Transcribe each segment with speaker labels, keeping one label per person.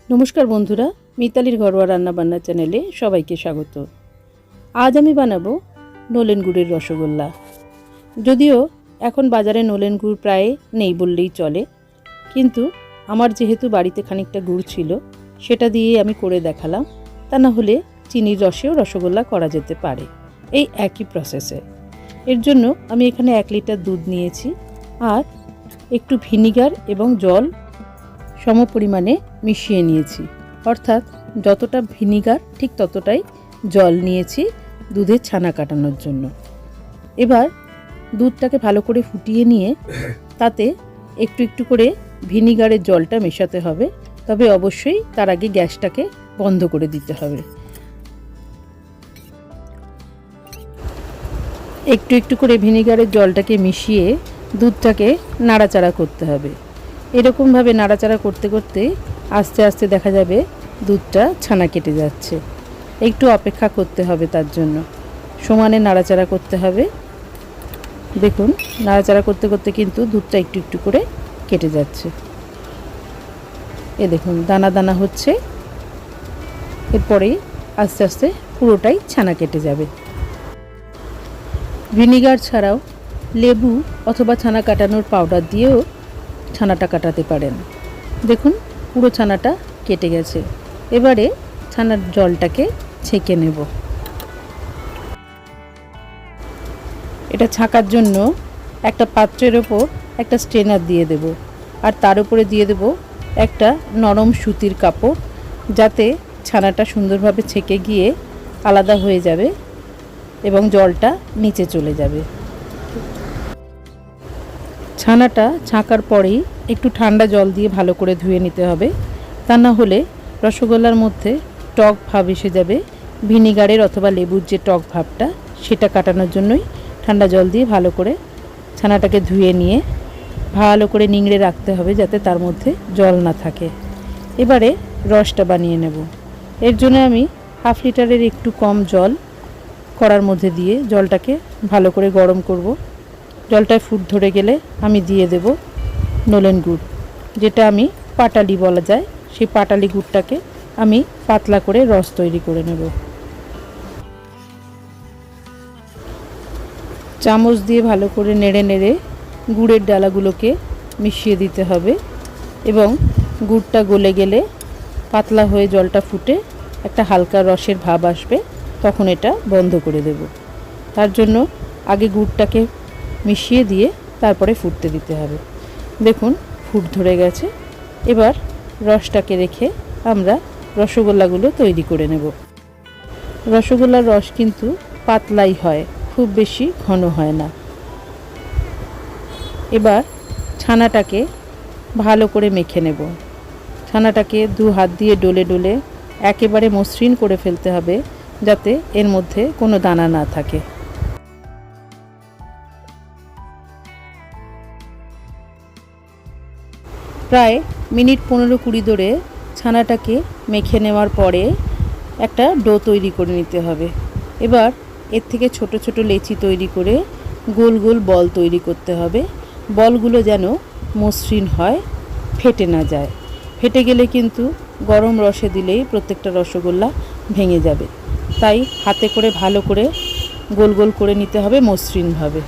Speaker 1: নমস্কার বন্ধুরা, মিতালির ঘরোয়া রান্নাবান্না চ্যানেলে সবাইকে স্বাগত। আজ আমি বানাবো নলেন গুড়ের রসগোল্লা। যদিও এখন বাজারে নলেন গুড় প্রায় নেই বললেই চলে, কিন্তু আমার যেহেতু বাড়িতে খানিকটা গুড় ছিল, সেটা দিয়ে আমি করে দেখালাম। তা না হলে চিনির রসেও রসগোল্লা করা যেতে পারে এই একই প্রসেসে। এর জন্য আমি এখানে 1 লিটার দুধ নিয়েছি আর একটু ভিনিগার এবং জল সম পরিমাণে মিশিয়ে নিয়েছি। অর্থাৎ যতটা ভিনিগার ঠিক ততটাই জল নিয়েছি দুধের ছানা কাটানোর জন্য। এবার দুধটাকে ভালো করে ফুটিয়ে নিয়ে তাতে একটু একটু করে ভিনিগারের জলটা মেশাতে হবে। তবে অবশ্যই তার আগে গ্যাসটাকে বন্ধ করে দিতে হবে। একটু একটু করে ভিনিগারের জলটাকে মিশিয়ে দুধটাকে নাড়াচাড়া করতে হবে। এরকমভাবে নাড়াচাড়া করতে করতে আস্তে আস্তে দেখা যাবে দুধটা ছানা কেটে যাচ্ছে। একটু অপেক্ষা করতে হবে, তার জন্য সমানে নাড়াচাড়া করতে হবে। দেখুন, নাড়াচাড়া করতে করতে কিন্তু দুধটা একটু একটু করে কেটে যাচ্ছে। দেখুন দানা দানা হচ্ছে। এরপরেই আস্তে আস্তে পুরোটাই ছানা কেটে যাবে। ভিনিগার ছাড়াও লেবু অথবা ছানা কাটানোর পাউডার দিয়েও ছানাটা কাটাতে পারেন। দেখুন পুরো ছানাটা কেটে গেছে। এবারে ছানার জলটাকে ছেঁকে নেব। এটা ছাঁকার জন্য একটা পাত্রের ওপর একটা স্ট্রেনার দিয়ে দেব, আর তার উপরে দিয়ে দেব একটা নরম সুতির কাপড়, যাতে ছানাটা সুন্দরভাবে ছেঁকে গিয়ে আলাদা হয়ে যাবে এবং জলটা নিচে চলে যাবে। ছানাটা ছাঁকার পরেই একটু ঠান্ডা জল দিয়ে ভালো করে ধুয়ে নিতে হবে। তা না হলে রসগোল্লার মধ্যে টক ভাব এসে যাবে। ভিনিগারের অথবা লেবুর যে টক ভাবটা, সেটা কাটানোর জন্যই ঠান্ডা জল দিয়ে ভালো করে ছানাটাকে ধুয়ে নিয়ে ভালো করে নিংড়ে রাখতে হবে, যাতে তার মধ্যে জল না থাকে। এবারে রসটা বানিয়ে নেব। এর জন্য আমি 1/2 লিটারের একটু কম জল কড়ার মধ্যে দিয়ে জলটাকে ভালো করে গরম করব। জলটায় ফুট ধরে গেলে আমি দিয়ে দেব নলেন গুড়, যেটা আমি পাটালি বলা যায়। সেই পাটালি গুড়টাকে আমি পাতলা করে রস তৈরি করে নেব। চামচ দিয়ে ভালো করে নেড়ে নেড়ে গুড়ের ডালাগুলোকে মিশিয়ে দিতে হবে এবং গুড়টা গলে গেলে পাতলা হয়ে জলটা ফুটে একটা হালকা রসের ভাব আসবে, তখন এটা বন্ধ করে দেব। তার জন্য আগে গুড়টাকে মিশিয়ে দিয়ে তারপরে ফুটতে দিতে হবে। দেখুন ফুট ধরে গেছে। এবার রসটাকে রেখে আমরা রসগোল্লাগুলো তৈরি করে নেব। রসগোল্লার রস কিন্তু পাতলাই হয়, খুব বেশি ঘন হয় না। এবার ছানাটাকে ভালো করে মেখে নেব। ছানাটাকে 2 হাত দিয়ে ডলে ডলে একেবারে মসৃণ করে ফেলতে হবে, যাতে এর মধ্যে কোনো দানা না থাকে। প্রায় মিনিট 15-20 ধরে ছানাটাকে মেখে নেওয়ার পরে একটা ডো তৈরি করে নিতে হবে। এবার এর থেকে ছোট ছোট লেচি তৈরি করে গোল গোল বল তৈরি করতে হবে। বলগুলো যেন মসৃণ হয়, ফেটে না যায়। ফেটে গেলে কিন্তু গরম রসে দিলেই প্রত্যেকটা রসগোল্লা ভেঙে যাবে। তাই হাতে করে ভালো করে গোল গোল করে নিতে হবে মসৃণভাবে।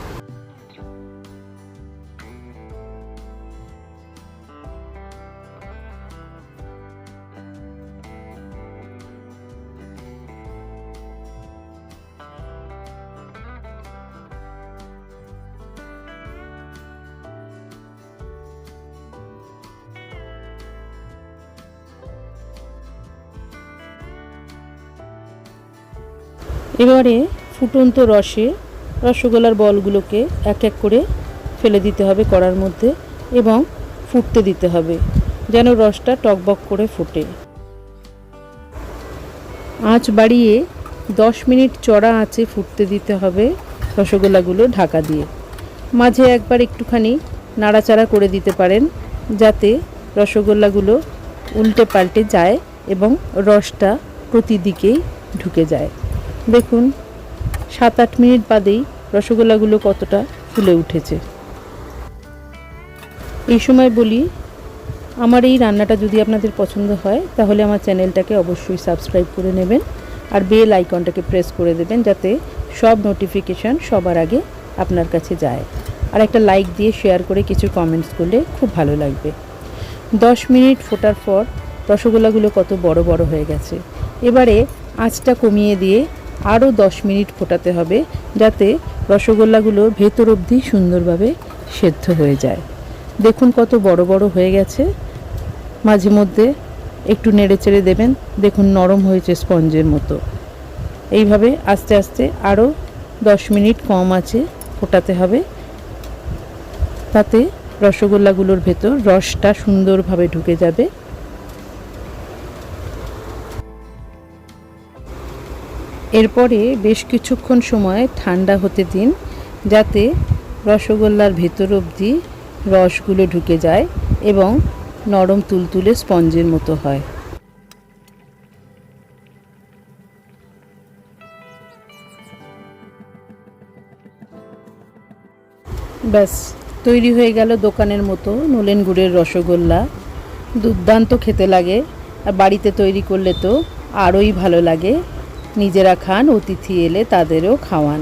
Speaker 1: এবারে ফুটন্ত রসে রসগোল্লার বলগুলোকে এক এক করে ফেলে দিতে হবে কড়ার মধ্যে এবং ফুটতে দিতে হবে, যেন রসটা টকবক করে ফোটে। আঁচ বাড়িয়ে 10 মিনিট চড়া আঁচে ফুটতে দিতে হবে রসগোল্লাগুলো ঢাকা দিয়ে। মাঝে একবার একটুখানি নাড়াচাড়া করে দিতে পারেন, যাতে রসগোল্লাগুলো উল্টে পাল্টে যায় এবং রসটা প্রতিদিকেই ঢুকে যায়। দেখুন 7-8 মিনিট বাদেই রসগোল্লাগুলো কতটা ফুলে উঠেছে। এই সময় বলি, আমার এই রান্নাটা যদি আপনাদের পছন্দ হয় তাহলে আমার চ্যানেলটাকে অবশ্যই সাবস্ক্রাইব করে নেবেন আর বেল আইকনটাকে প্রেস করে দেবেন যাতে সব নোটিফিকেশান সবার আগে আপনার কাছে যায়। আর একটা লাইক দিয়ে শেয়ার করে কিছু কমেন্টস করলে খুব ভালো লাগবে। 10 মিনিট ফোটার পর রসগোল্লাগুলো কত বড় বড় হয়ে গেছে। এবারে আঁচটা কমিয়ে দিয়ে আরও 10 মিনিট ফোটাতে হবে যাতে রসগোল্লাগুলো ভেতর অবধি সুন্দরভাবে সেদ্ধ হয়ে যায়। দেখুন কত বড় বড় হয়ে গেছে। মাঝে মধ্যে একটু নেড়ে চেড়ে দেবেন, দেখুন নরম হয়েছে স্পঞ্জের মতো। এইভাবে আস্তে আস্তে আরও 10 মিনিট কম আঁচে ফোটাতে হবে, তাতে রসগোল্লাগুলোর ভেতর রসটা সুন্দরভাবে ঢুকে যাবে। এরপরে বেশ কিছুক্ষণ সময় ঠান্ডা হতে দিন যাতে রসগোল্লার ভেতর অবধি রসগুলো ঢুকে যায় এবং নরম তুলতুলে স্পঞ্জের মতো হয়। ব্যাস তৈরি হয়ে গেল দোকানের মতো নলেন গুড়ের রসগোল্লা। দুর্দান্ত খেতে লাগে, আর বাড়িতে তৈরি করলে তো আরোই ভালো লাগে। নিজেরা খান, অতিথি এলে তাদেরও খাওয়ান।